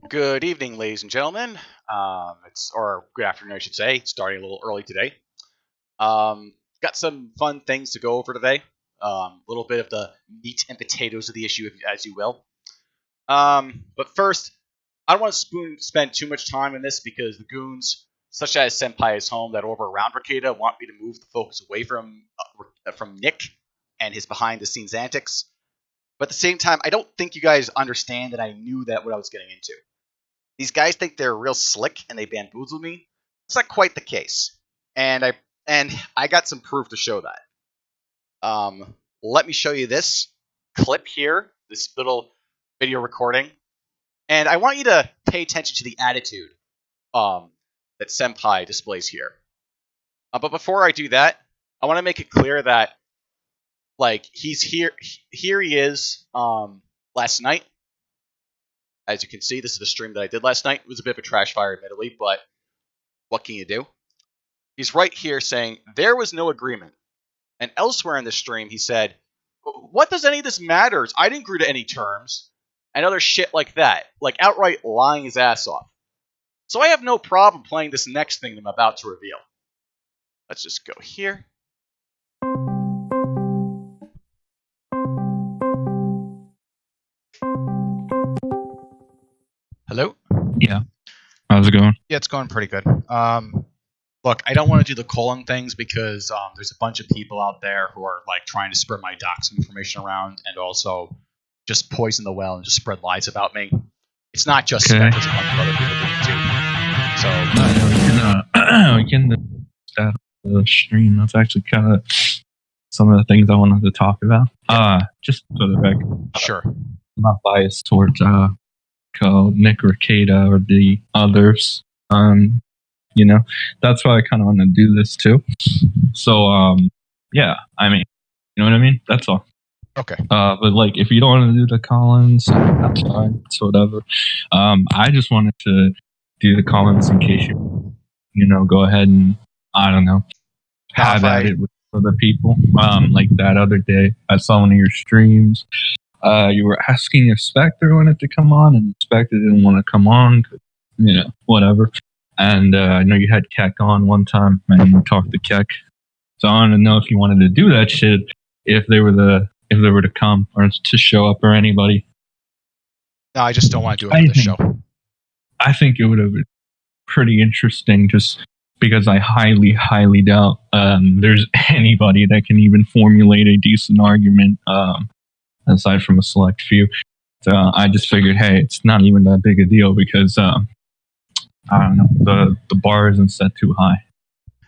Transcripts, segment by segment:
Good evening, ladies and gentlemen. Or good afternoon, I should say. It's starting a little early today. Got some fun things to go over today. A little bit of the meat and potatoes of the issue, as you will. But first, I don't want to spend too much time on this because the goons, such as Senpai's home that are over around Rekieta, want me to move the focus away from Nick and his behind-the-scenes antics. But at the same time, I don't think you guys understand that I knew that what I was getting into. These guys think they're real slick and they bamboozle me. It's not quite the case, and I got some proof to show that. Let me show you this clip here, this little video recording, and I want you to pay attention to the attitude that Senpai displays here. But before I do that, I want to make it clear that he's here. Here he is. Last night. As you can see, this is the stream that I did last night. It was a bit of a trash fire, admittedly, but what can you do? He's right here saying, there was no agreement. And elsewhere in the stream, he said, what does any of this matter? I didn't agree to any terms. And other shit like that. Like outright lying his ass off. So I have no problem playing this next thing I'm about to reveal. Let's just go here. Hello? Yeah. How's it going? Yeah, it's going pretty good. Look, I don't want to do the colon things because there's a bunch of people out there who are trying to spread my doxing information around and also just poison the well and just spread lies about me. It's not just Spec, there's a bunch of other people doing it too. So we can start the stream. That's actually kind of some of the things I wanted to talk about. Just for the record. Sure. I'm not biased towards Nick Rekieta or the others. That's why I kind of want to do this too. So, yeah, I mean, you know what I mean? That's all. Okay. But if you don't want to do the Collins, that's fine. It's whatever. I just wanted to do the Collins in case you go ahead and, I don't know, have at it with other people. Like that other day, I saw one of your streams. You were asking if Spectre wanted to come on, and Spectre didn't want to come on, whatever. And I know you had Keck on one time, and you talked to Keck. So I wanted to know if you wanted to do that shit, if they were to come or to show up, or anybody. No, I just don't want to do it for the show. I think it would have been pretty interesting, just because I highly, highly doubt there's anybody that can even formulate a decent argument. Aside from a select few. So I just figured, hey, it's not even that big a deal because, I don't know, the bar isn't set too high.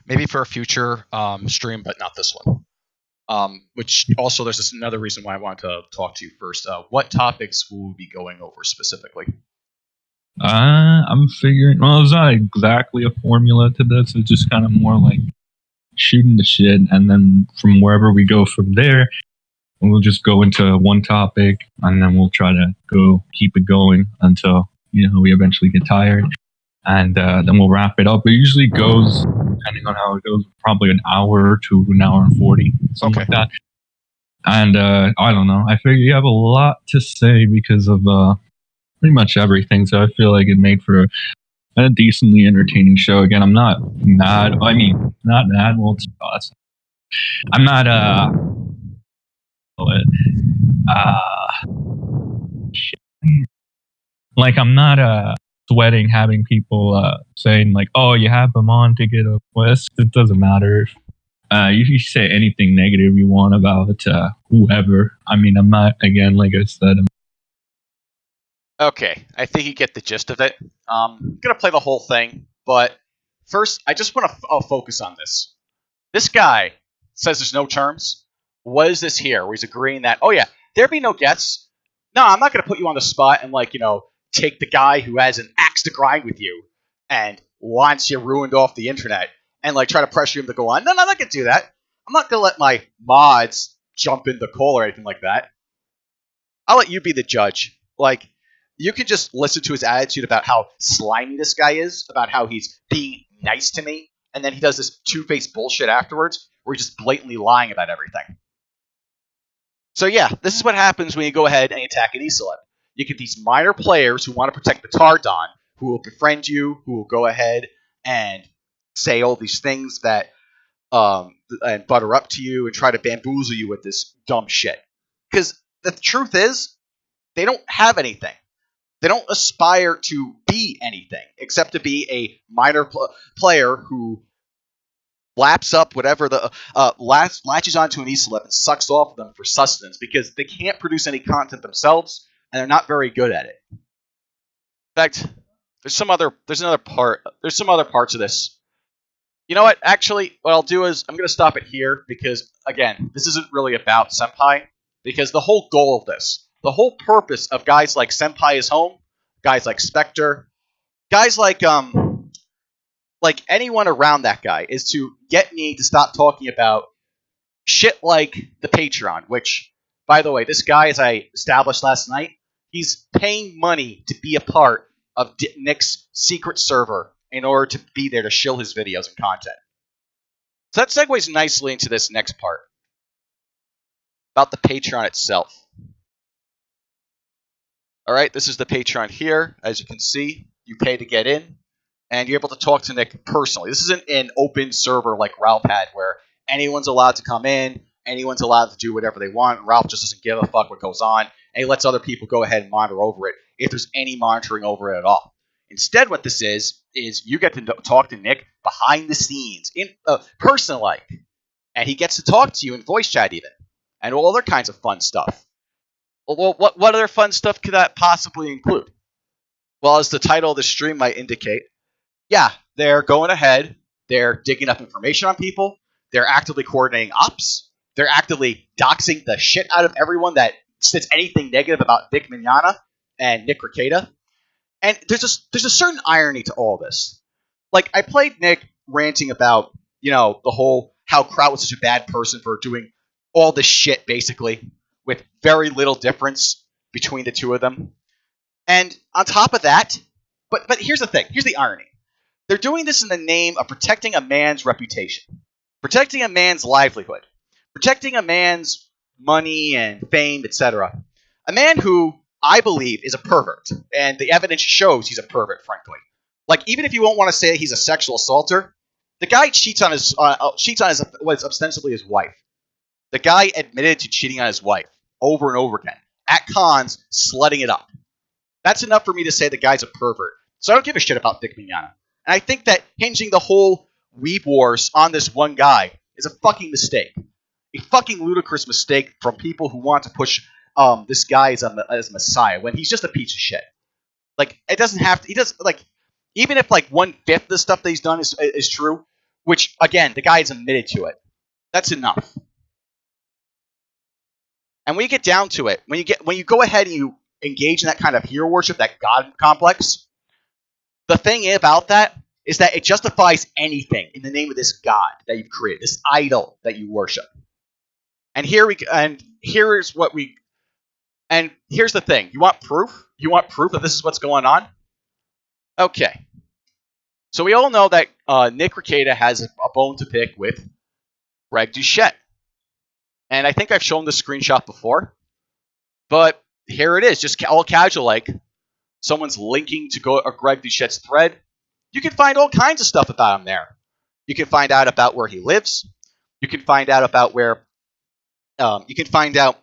Maybe for a future stream, but not this one. Which also, there's another reason why I wanted to talk to you first. What topics will we be going over specifically? I'm figuring, well, it's not exactly a formula to this. It's just kind of more like shooting the shit, and then from wherever we go from there, we'll just go into one topic, and then we'll try to keep it going until, we eventually get tired. And then we'll wrap it up. It usually goes, depending on how it goes, probably an hour to an hour and 40, something like that. And I don't know. I figure you have a lot to say because of pretty much everything. So I feel like it made for a decently entertaining show. Again, I'm not mad. I mean, not mad. Well, I'm not... I'm not sweating having people saying oh, you have them on to get a quest. It doesn't matter if you say anything negative you want about whoever. I mean, I'm not, again, like I said. Okay, I think you get the gist of it. I'm gonna play the whole thing, but first I just want to focus on this. This guy says there's no terms. What is this here? Where he's agreeing that, oh yeah, there be no guests. No, I'm not going to put you on the spot and take the guy who has an axe to grind with you and wants you ruined off the internet and try to pressure him to go on. No, I'm not going to do that. I'm not going to let my mods jump in the call or anything like that. I'll let you be the judge. You can just listen to his attitude about how slimy this guy is, about how he's being nice to me, and then he does this two-faced bullshit afterwards where he's just blatantly lying about everything. So yeah, this is what happens when you go ahead and attack an E-Celeb. You get these minor players who want to protect the Tardon, who will befriend you, who will go ahead and say all these things that and butter up to you and try to bamboozle you with this dumb shit. Because the truth is, they don't have anything. They don't aspire to be anything except to be a minor player who laps up whatever the latches onto an e-celeb and sucks off of them for sustenance because they can't produce any content themselves and they're not very good at it. In fact, there's some other parts of this. You know what? Actually, what I'll do is I'm going to stop it here because, again, this isn't really about Senpai. Because the whole goal of this, the whole purpose of guys like Senpai is Home, guys like Spectre, guys like anyone around that guy, is to get me to stop talking about shit like the Patreon. Which, by the way, this guy, as I established last night, he's paying money to be a part of Nick's secret server in order to be there to shill his videos and content. So that segues nicely into this next part about the Patreon itself. All right, this is the Patreon here. As you can see, you pay to get in, and you're able to talk to Nick personally. This isn't an open server like Ralph had, where anyone's allowed to come in, anyone's allowed to do whatever they want. Ralph just doesn't give a fuck what goes on, and he lets other people go ahead and monitor over it, if there's any monitoring over it at all. Instead, what this is you get to talk to Nick behind the scenes, in person-like, and he gets to talk to you in voice chat even, and all other kinds of fun stuff. Well, what other fun stuff could that possibly include? Well, as the title of the stream might indicate, yeah, they're going ahead, they're digging up information on people, they're actively coordinating ops, they're actively doxing the shit out of everyone that says anything negative about Vic Mignogna and Nick Rekieta. And there's a certain irony to all this. Like, I played Nick ranting about, the whole how Kraut was such a bad person for doing all this shit, basically, with very little difference between the two of them. And on top of that, but here's the thing. Here's the irony. They're doing this in the name of protecting a man's reputation, protecting a man's livelihood, protecting a man's money and fame, etc. A man who I believe is a pervert, and the evidence shows he's a pervert, frankly. Like, even if you won't want to say he's a sexual assaulter, the guy cheats on what's ostensibly his wife. The guy admitted to cheating on his wife over and over again at cons, slutting it up. That's enough for me to say the guy's a pervert. So I don't give a shit about Vic Mignogna. And I think that hinging the whole Weeb Wars on this one guy is a fucking mistake. A fucking ludicrous mistake from people who want to push this guy as a messiah when he's just a piece of shit. Like, it doesn't have to. He does like, even if like 1/5 of the stuff that he's done is true, which again the guy's admitted to it. That's enough. And when you get down to it, when you go ahead and you engage in that kind of hero worship, that god complex, the thing about that is that it justifies anything in the name of this god that you've created, this idol that you worship. And here's the thing. You want proof? You want proof that this is what's going on? Okay. So we all know that Nick Rekieta has a bone to pick with Greg Duchette. And I think I've shown this screenshot before. But here it is, just all casual like. Someone's linking to Greg Duchette's thread. You can find all kinds of stuff about him there. You can find out about where he lives. You can find out about where. You can find out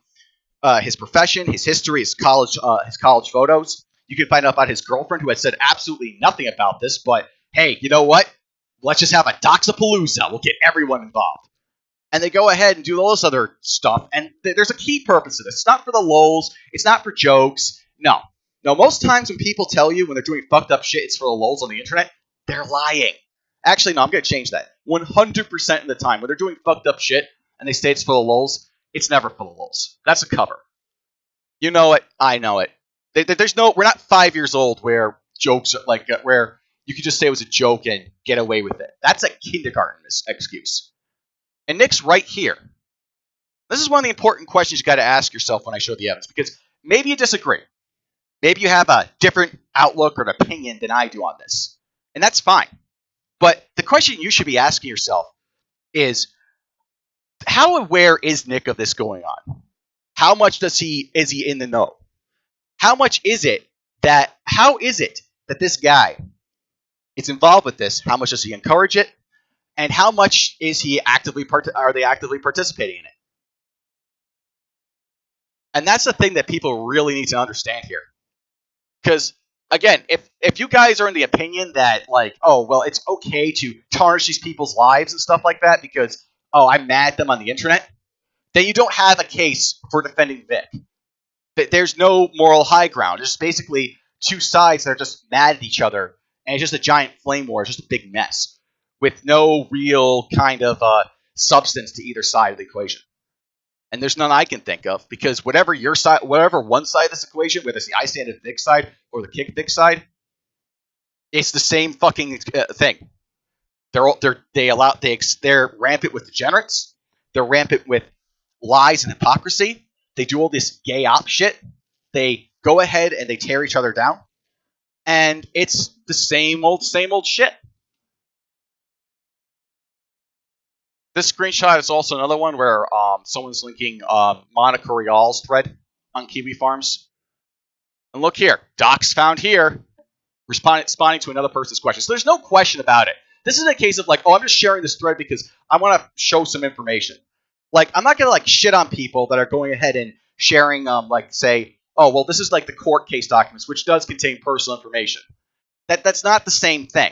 his profession, his history, his college photos. You can find out about his girlfriend, who has said absolutely nothing about this. But hey, you know what? Let's just have a Doxapalooza. We'll get everyone involved. And they go ahead and do all this other stuff. And there's a key purpose to this. It's not for the lols. It's not for jokes. No. No, most times when people tell you when they're doing fucked up shit, it's for the lols on the internet, they're lying. Actually, no, I'm going to change that. 100% of the time, when they're doing fucked up shit and they say it's for the lols, it's never for the lols. That's a cover. You know it. I know it. We're not 5 years old where jokes are like, where you could just say it was a joke and get away with it. That's a kindergarten excuse. And Nick's right here. This is one of the important questions you got to ask yourself when I show the evidence, because maybe you disagree. Maybe you have a different outlook or an opinion than I do on this. And that's fine. But the question you should be asking yourself is, how aware is Nick of this going on? How much is he in the know? how is it that this guy is involved with this? How much does he encourage it? And how much is he are they actively participating in it? And that's the thing that people really need to understand here. Because again, if you guys are in the opinion that like, oh well, it's okay to tarnish these people's lives and stuff like that because I'm mad at them on the internet, then you don't have a case for defending Vic. There's no moral high ground. It's basically two sides that are just mad at each other, and it's just a giant flame war. It's just a big mess with no real kind of substance to either side of the equation. And there's none I can think of because whatever one side of this equation, whether it's the I stand at Vic side or the kick Vic side, it's the same fucking thing. They're rampant with degenerates. They're rampant with lies and hypocrisy. They do all this gay op shit. They go ahead and they tear each other down, and it's the same old shit. This screenshot is also another one where someone's linking Monica Rial's thread on Kiwi Farms. And look here, docs found here, responding to another person's question. So there's no question about it. This isn't a case of like, oh, I'm just sharing this thread because I want to show some information. Like, I'm not going to like shit on people that are going ahead and sharing, like, say, oh, well, this is like the court case documents, which does contain personal information. That's not the same thing.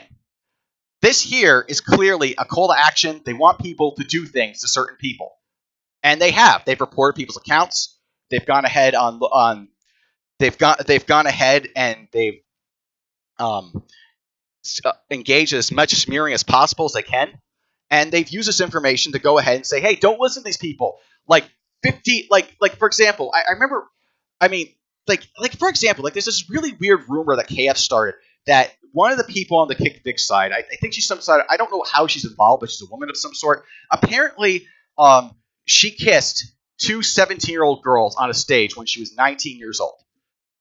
This here is clearly a call to action. They want people to do things to certain people, and they have. They've reported people's accounts. They've gone ahead They've gone ahead and they've engaged as much smearing as possible as they can, and they've used this information to go ahead and say, hey, don't listen to these people. Like 50, like for example, I remember. I mean, like for example, like there's this really weird rumor that KF started that one of the people on the Kick Vic side, I think she's some sort of, I don't know how she's involved, but she's a woman of some sort. Apparently, she kissed two 17-year-old girls on a stage when she was 19 years old.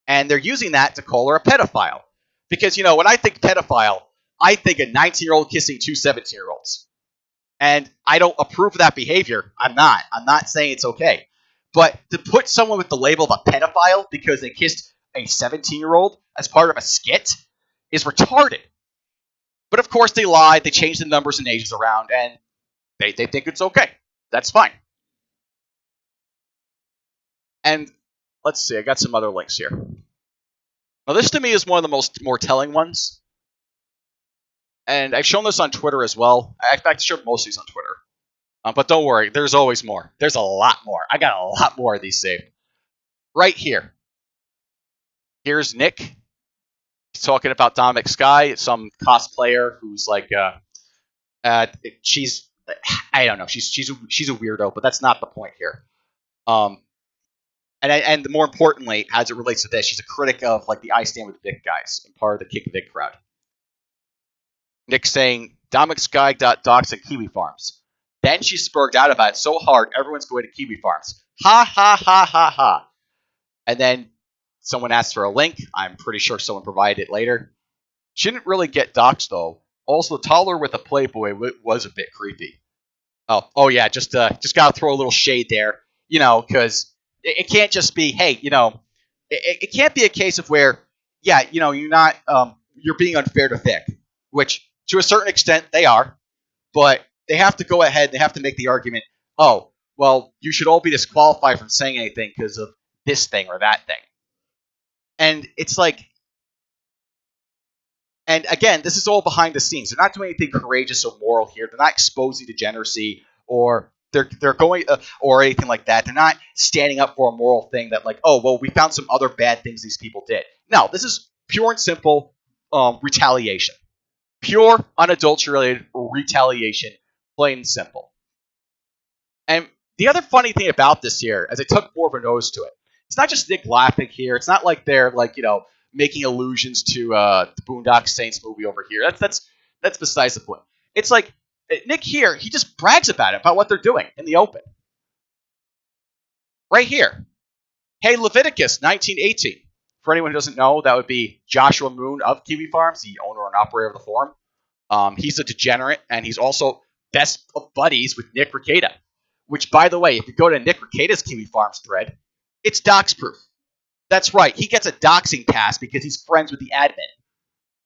And they're using that to call her a pedophile. Because, you know, when I think pedophile, I think a 19-year-old kissing two 17-year-olds. And I don't approve of that behavior. I'm not saying it's okay. But to put someone with the label of a pedophile because they kissed a 17-year-old as part of a skit is retarded. But of course they lied, they changed the numbers and ages around, and they think it's okay. That's fine. And let's see, I got some other links here. Now this to me is one of the more telling ones. And I've shown this on Twitter as well. In fact, I showed most of these on Twitter. But don't worry, there's always more. There's a lot more. I got a lot more of these saved. Right here. Here's Nick. He's talking about Dominic Sky, some cosplayer who's like, she's, I don't know, she's a weirdo, but that's not the point here. And more importantly, as it relates to this, she's a critic of like the I Stand with Vic guys and part of the Kick Vic crowd. Nick saying, Dominic Sky got Doxing Kiwi Farms. Then she spurred out about it so hard, everyone's going to Kiwi Farms. Ha ha ha ha ha. And then someone asked for a link. I'm pretty sure someone provided it later. She didn't really get doxed though. Also, the toddler with a Playboy was a bit creepy. Oh yeah, just gotta throw a little shade there, you know, because it can't just be, hey, you know, it can't be a case of where, yeah, you know, you're being unfair to Vic, which to a certain extent they are, but they have to go ahead, they have to make the argument, oh, well, you should all be disqualified from saying anything because of this thing or that thing. And it's like, and again, this is all behind the scenes. They're not doing anything courageous or moral here. They're not exposing degeneracy or they're going or anything like that. They're not standing up for a moral thing that like, oh, well, we found some other bad things these people did. No, this is pure and simple retaliation. Pure, unadulterated retaliation, plain and simple. And the other funny thing about this here, as I took more of a nose to it, it's not just Nick laughing here. It's not like they're like, you know, making allusions to the Boondock Saints movie over here. That's besides the point. It's like Nick here, he just brags about it, about what they're doing in the open. Right here. Hey, Leviticus 1918. For anyone who doesn't know, that would be Joshua Moon of Kiwi Farms, the owner and operator of the forum. He's a degenerate, and he's also best of buddies with Nick Rekieta. Which, by the way, if you go to Nick Rekieta's Kiwi Farms thread, it's dox proof. That's right. He gets a doxing pass because he's friends with the admin.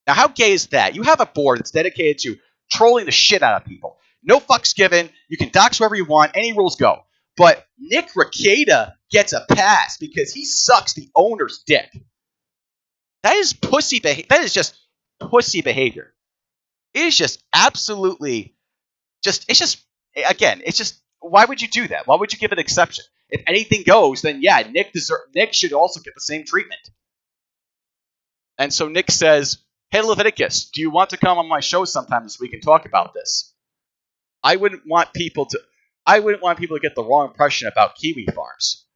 Now, how gay is that? You have a board that's dedicated to trolling the shit out of people. No fucks given. You can dox whoever you want. Any rules go. But Nick Rekieta gets a pass because he sucks the owner's dick. That is pussy behavior. That is just pussy behavior. It is just absolutely just. It's just again. It's just. Why would you do that? Why would you give an exception? If anything goes, then yeah, Nick should also get the same treatment. And so Nick says, "Hey Leviticus, do you want to come on my show sometime so we can talk about this?" I wouldn't want people to get the wrong impression about kiwi farms.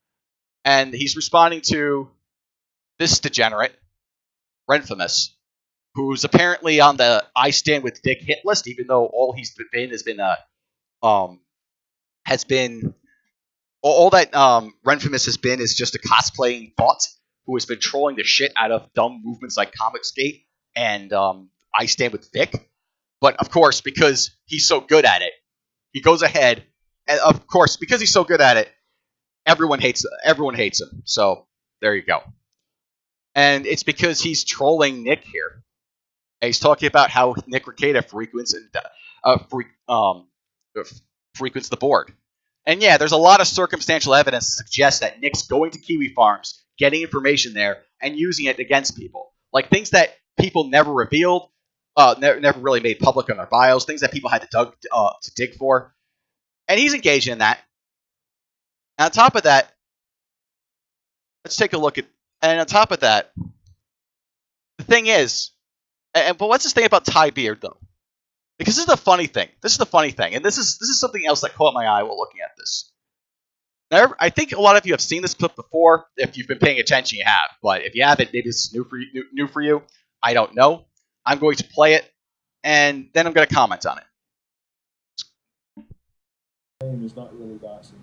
And he's responding to this degenerate, Renfamous, who's apparently on the I Stand with Dick hit list, even though all he's been has been all that Renfamous has been is just a cosplaying bot who has been trolling the shit out of dumb movements like Comicsgate and I Stand with Dick. But of course, because he's so good at it, he goes ahead, and of course, because he's so good at it, everyone hates him. So there you go. And it's because he's trolling Nick here. And he's talking about how Nick Rekieta frequents the board. And yeah, there's a lot of circumstantial evidence to suggest that Nick's going to Kiwi Farms, getting information there, and using it against people. Like things that people never revealed, never really made public on their bios, things that people had to dig for. And he's engaged in that. And on top of that, let's take a look at. And on top of that, the thing is, but what's this thing about Ty Beard though? Because this is the funny thing. And this is something else that caught my eye while looking at this. Now, I think a lot of you have seen this clip before. If you've been paying attention, you have. But if you haven't, maybe this is new for you. I don't know. I'm going to play it, and then I'm going to comment on it. Name is not really doxing.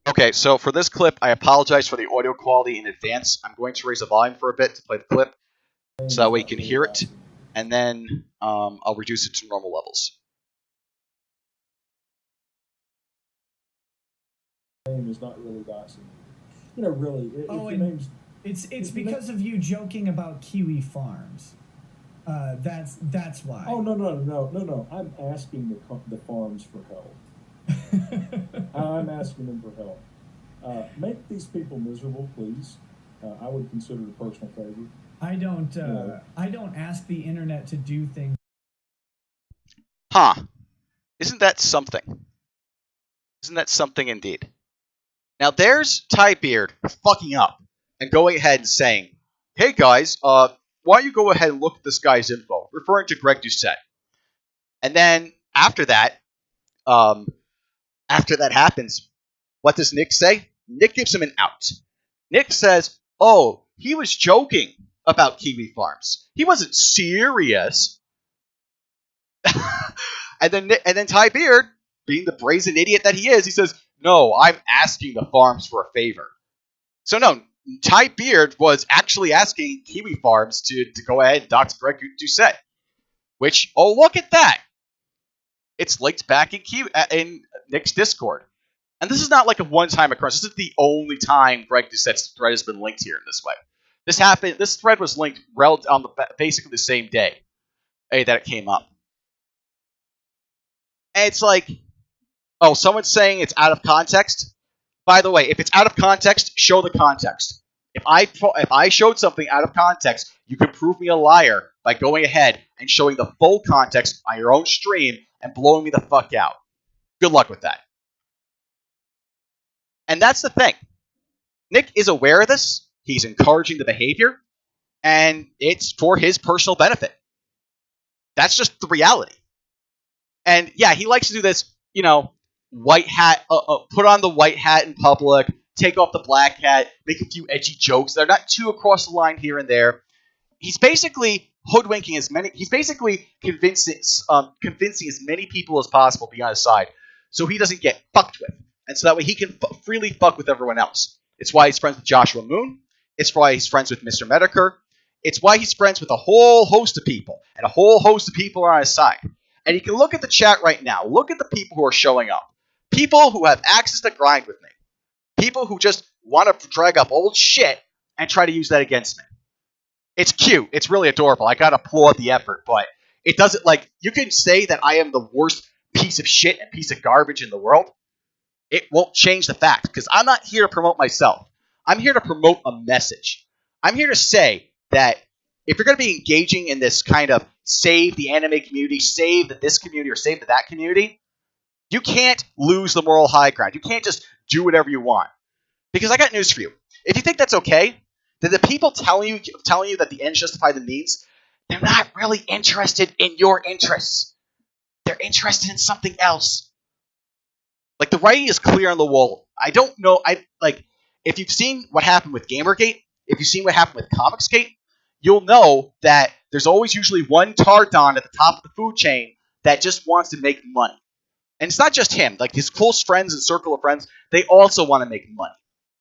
Okay, so for this clip, I apologize for the audio quality in advance. I'm going to raise the volume for a bit to play the clip, so that way you can hear it, and then I'll reduce it to normal levels. Name is not really doxing. You know, really. It's because of you joking about Kiwi Farms. That's why. Oh no! I'm asking the farms for help. I'm asking them for help. Make these people miserable, please. I would consider it a personal favor. I don't ask the internet to do things. Huh. Isn't that something? Isn't that something indeed? Now there's Ty Beard fucking up and going ahead and saying, "Hey guys, why don't you go ahead and look at this guy's info," referring to Greg Doucette. And then after that happens, what does Nick say? Nick gives him an out. Nick says, "Oh, he was joking about Kiwi Farms. He wasn't serious." and then Ty Beard, being the brazen idiot that he is, he says, "No, I'm asking the farms for a favor." So no, Ty Beard was actually asking Kiwi Farms to go ahead and dox Greg Doucette. Which, oh look at that! It's linked back in Nick's Discord. And this is not like a one-time occurrence. This is the only time Greg Doucette's thread has been linked here in this way. This thread was linked on basically the same day that it came up. And it's like, oh, someone's saying it's out of context. By the way, if it's out of context, show the context. If I showed something out of context, you can prove me a liar by going ahead and showing the full context on your own stream and blowing me the fuck out. Good luck with that. And that's the thing. Nick is aware of this. He's encouraging the behavior, and it's for his personal benefit. That's just the reality. And yeah, he likes to do this, white hat, put on the white hat in public, take off the black hat, make a few edgy jokes. They're not too across the line here and there. He's basically hoodwinking he's basically convincing as many people as possible to be on his side so he doesn't get fucked with. And so that way he can freely fuck with everyone else. It's why he's friends with Joshua Moon. It's why he's friends with Mr. Medicare. It's why he's friends with a whole host of people. And a whole host of people are on his side. And you can look at the chat right now. Look at the people who are showing up. People who have access to grind with me. People who just want to drag up old shit and try to use that against me. It's cute. It's really adorable. I gotta applaud the effort, but it doesn't, like, you can say that I am the worst piece of shit and piece of garbage in the world. It won't change the fact, because I'm not here to promote myself. I'm here to promote a message. I'm here to say that if you're going to be engaging in this kind of save the anime community, save this community, or save that community, you can't lose the moral high ground. You can't just do whatever you want. Because I got news for you. If you think that's okay, then the people telling you that the ends justify the means, they're not really interested in your interests. They're interested in something else. Like, the writing is clear on the wall. I don't know. If you've seen what happened with Gamergate, if you've seen what happened with Comicsgate, you'll know that there's always usually one Tardon at the top of the food chain that just wants to make money. And it's not just him. Like, his close friends and circle of friends, they also want to make money.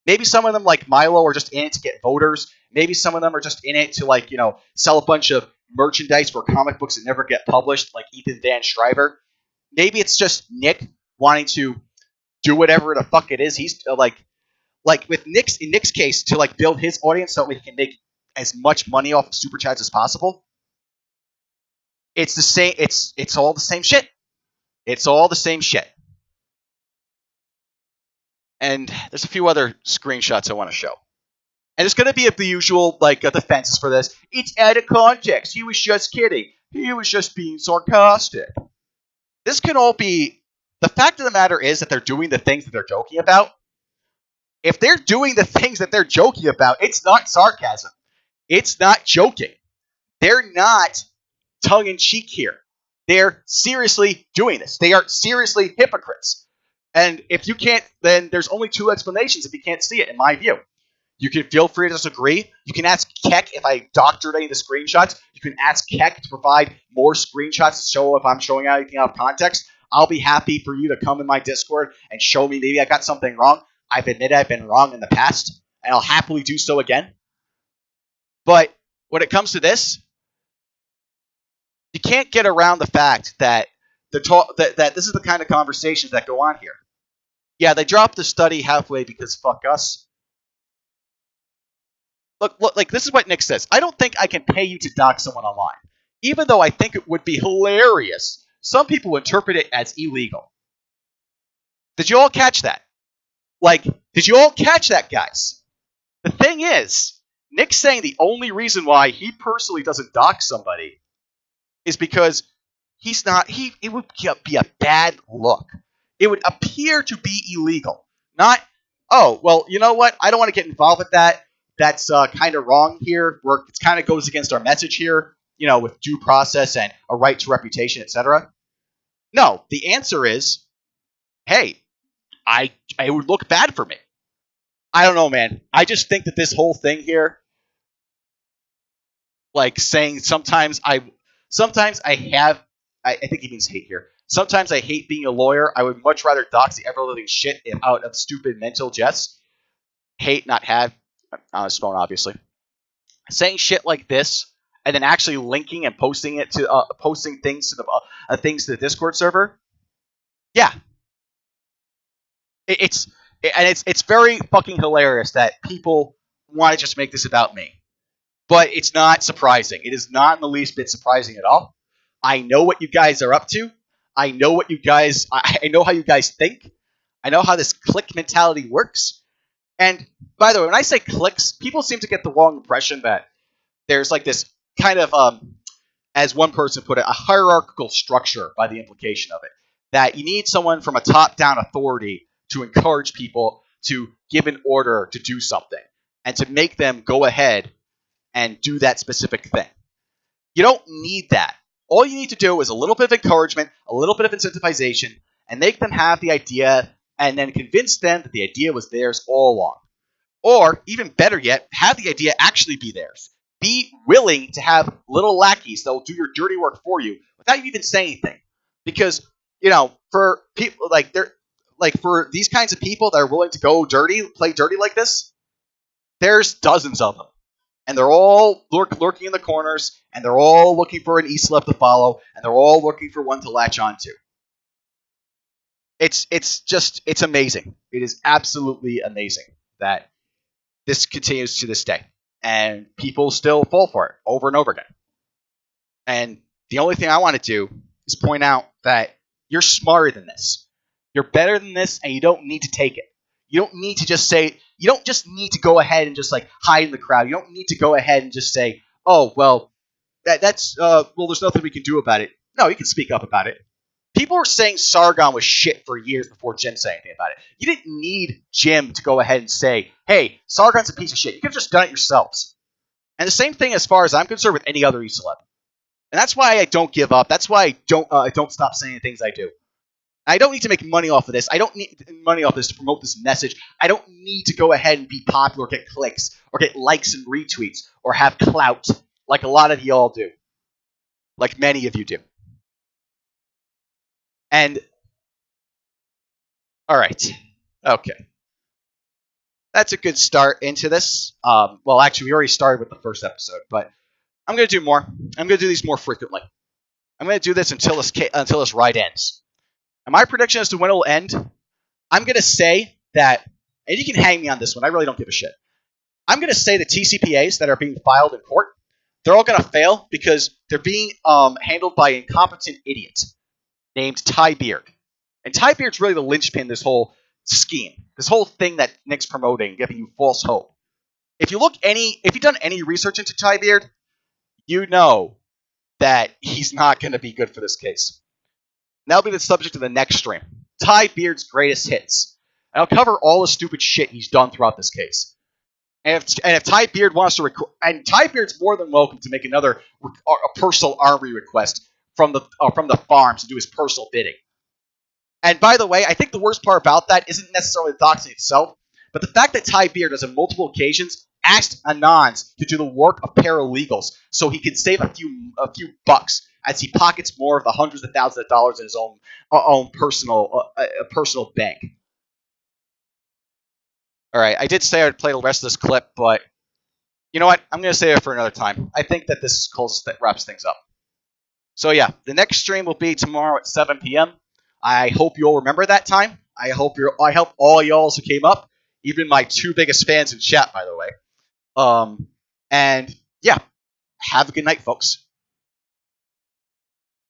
Maybe some of them, like Milo, are just in it to get voters. Maybe some of them are just in it to, like, sell a bunch of merchandise for comic books that never get published, like Ethan Van Schreiber. Maybe it's just Nick wanting to do whatever the fuck it is. He's like with Nick's case, to like build his audience so he can make as much money off of super chats as possible. It's the same. It's all the same shit. It's all the same shit. And there's a few other screenshots I want to show. And there's going to be the usual, like, defenses for this. It's out of context. He was just kidding. He was just being sarcastic. This can all be... The fact of the matter is that they're doing the things that they're joking about. If they're doing the things that they're joking about, it's not sarcasm. It's not joking. They're not tongue-in-cheek here. They're seriously doing this. They are seriously hypocrites. And if you can't, then there's only two explanations if you can't see it, in my view. You can feel free to disagree. You can ask Keck if I doctored any of the screenshots. You can ask Keck to provide more screenshots to show if I'm showing out anything out of context. I'll be happy for you to come in my Discord and show me maybe I got something wrong. I've admitted I've been wrong in the past, and I'll happily do so again. But when it comes to this, you can't get around the fact that that this is the kind of conversations that go on here. Yeah, they dropped the study halfway because fuck us. Look, like, this is what Nick says. I don't think I can pay you to dox someone online, even though I think it would be hilarious. Some people interpret it as illegal. Did you all catch that? Like, did you all catch that, guys? The thing is, Nick's saying the only reason why he personally doesn't dox somebody is because he's not. It would be a bad look. It would appear to be illegal. Not, oh, well, you know what? I don't want to get involved with that. That's kind of wrong here. It kind of goes against our message here, with due process and a right to reputation, etc. No, the answer is, hey, it would look bad for me. I don't know, man. I just think that this whole thing here, like saying sometimes I think he means hate here. Sometimes I hate being a lawyer. I would much rather dox the ever-living shit out of stupid mental jests. Hate, not have. On his phone, obviously. Saying shit like this, and then actually linking and posting it to posting things to the Discord server. Yeah, it's very fucking hilarious that people want to just make this about me. But it's not surprising. It is not in the least bit surprising at all. I know what you guys are up to. I know what you guys. I know how you guys think. I know how this clique mentality works. And by the way, when I say cliques, people seem to get the wrong impression that there's like this kind of, as one person put it, a hierarchical structure by the implication of it. That you need someone from a top-down authority to encourage people to give an order to do something and to make them go ahead and do that specific thing. You don't need that. All you need to do is a little bit of encouragement, a little bit of incentivization, and make them have the idea, and then convince them that the idea was theirs all along. Or, even better yet, have the idea actually be theirs. Be willing to have little lackeys that will do your dirty work for you without you even saying anything. Because, for people for these kinds of people that are willing to go dirty, play dirty like this, there's dozens of them. And they're all lurking in the corners, and they're all looking for an e-slip to follow, and they're all looking for one to latch onto. It's amazing. It is absolutely amazing that this continues to this day. And people still fall for it over and over again. And the only thing I want to do is point out that you're smarter than this. You're better than this, and you don't need to take it. You don't need to just say, you don't just need to go ahead and just like hide in the crowd. You don't need to go ahead and just say, oh, well, that's, well, there's nothing we can do about it. No, you can speak up about it. People were saying Sargon was shit for years before Jim said anything about it. You didn't need Jim to go ahead and say, hey, Sargon's a piece of shit. You could have just done it yourselves. And the same thing as far as I'm concerned with any other E-celeb. And that's why I don't give up. That's why I don't stop saying the things I do. I don't need to make money off of this. I don't need money off this to promote this message. I don't need to go ahead and be popular or get clicks or get likes and retweets or have clout like a lot of y'all do. Like many of you do. And, all right. Okay. That's a good start into this. Well, actually, we already started with the first episode, but I'm going to do more. I'm going to do these more frequently. I'm going to do this until this ride ends. And my prediction as to when it will end, I'm going to say that, and you can hang me on this one, I really don't give a shit. I'm going to say the TCPAs that are being filed in court, they're all going to fail because they're being handled by an incompetent idiot named Ty Beard. And Ty Beard's really the linchpin in this whole scheme, this whole thing that Nick's promoting, giving you false hope. If you've done any research into Ty Beard, you know that he's not going to be good for this case. And that'll be the subject of the next stream. Ty Beard's greatest hits. And I'll cover all the stupid shit he's done throughout this case. And if Ty Beard wants to and Ty Beard's more than welcome to make another a personal armory request from the farms to do his personal bidding. And by the way, I think the worst part about that isn't necessarily the doxing itself, but the fact that Ty Beard has on multiple occasions asked Anons to do the work of paralegals so he can save a few bucks as he pockets more of the hundreds of thousands of dollars in his own personal bank. All right, I did say I'd play the rest of this clip, but you know what? I'm going to save it for another time. I think that this is close that wraps things up. So yeah, the next stream will be tomorrow at 7 p.m. I hope you'll remember that time. I hope all y'all who came up, even my two biggest fans in chat, by the way. And yeah, have a good night, folks.